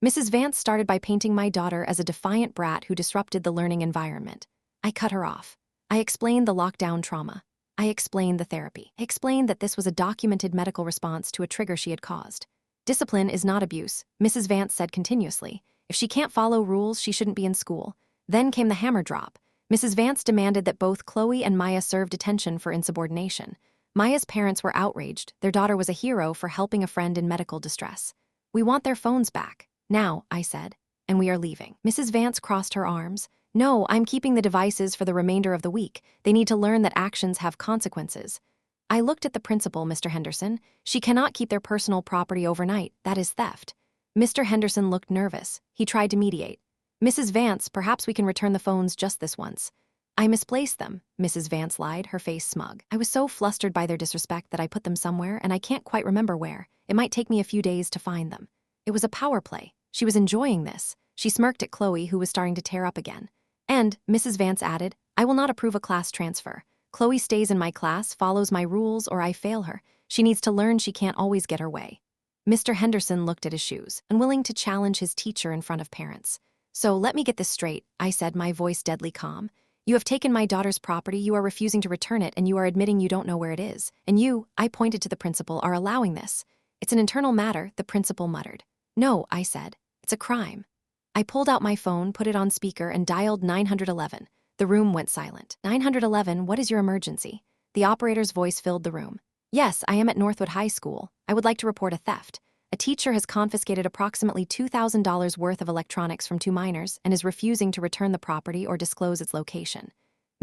Mrs. Vance started by painting my daughter as a defiant brat who disrupted the learning environment. I cut her off. I explained the lockdown trauma. I explained the therapy. I explained that this was a documented medical response to a trigger she had caused. Discipline is not abuse, Mrs. Vance said continuously. If she can't follow rules, she shouldn't be in school. Then came the hammer drop. Mrs. Vance demanded that both Chloe and Maya serve detention for insubordination. Maya's parents were outraged. Their daughter was a hero for helping a friend in medical distress. We want their phones back. Now, I said. And we are leaving. Mrs. Vance crossed her arms. No, I'm keeping the devices for the remainder of the week. They need to learn that actions have consequences. I looked at the principal, Mr. Henderson. She cannot keep their personal property overnight. That is theft. Mr. Henderson looked nervous. He tried to mediate. Mrs. Vance, perhaps we can return the phones just this once. I misplaced them, Mrs. Vance lied, her face smug. I was so flustered by their disrespect that I put them somewhere, and I can't quite remember where. It might take me a few days to find them. It was a power play. She was enjoying this. She smirked at Chloe, who was starting to tear up again. And, Mrs. Vance added, I will not approve a class transfer. Chloe stays in my class, follows my rules, or I fail her. She needs to learn she can't always get her way. Mr. Henderson looked at his shoes, unwilling to challenge his teacher in front of parents. So let me get this straight, I said, my voice deadly calm. You have taken my daughter's property, you are refusing to return it, and you are admitting you don't know where it is. And you, I pointed to the principal, are allowing this. It's an internal matter, the principal muttered. No, I said. It's a crime. I pulled out my phone, put it on speaker, and dialed 911. The room went silent. 911, what is your emergency? The operator's voice filled the room. Yes, I am at Northwood High School. I would like to report a theft. A teacher has confiscated approximately $2,000 worth of electronics from 2 minors and is refusing to return the property or disclose its location.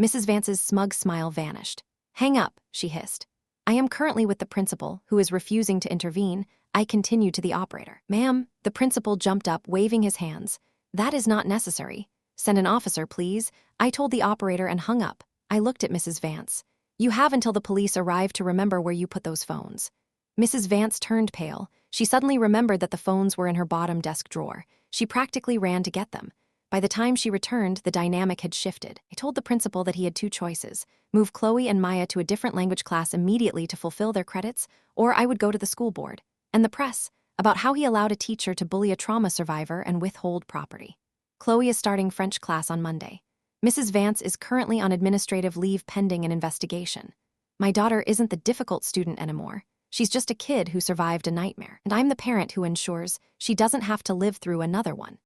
Mrs. Vance's smug smile vanished. Hang up, she hissed. I am currently with the principal, who is refusing to intervene. I continued to the operator. Ma'am, the principal jumped up, waving his hands. That is not necessary. Send an officer, please. I told the operator and hung up. I looked at Mrs. Vance. You have until the police arrive to remember where you put those phones. Mrs. Vance turned pale. She suddenly remembered that the phones were in her bottom desk drawer. She practically ran to get them. By the time she returned, the dynamic had shifted. I told the principal that he had 2 choices. Move Chloe and Maya to a different language class immediately to fulfill their credits, or I would go to the school board. And the press, about how he allowed a teacher to bully a trauma survivor and withhold property. Chloe is starting French class on Monday. Mrs. Vance is currently on administrative leave pending an investigation. My daughter isn't the difficult student anymore. She's just a kid who survived a nightmare, and I'm the parent who ensures she doesn't have to live through another one.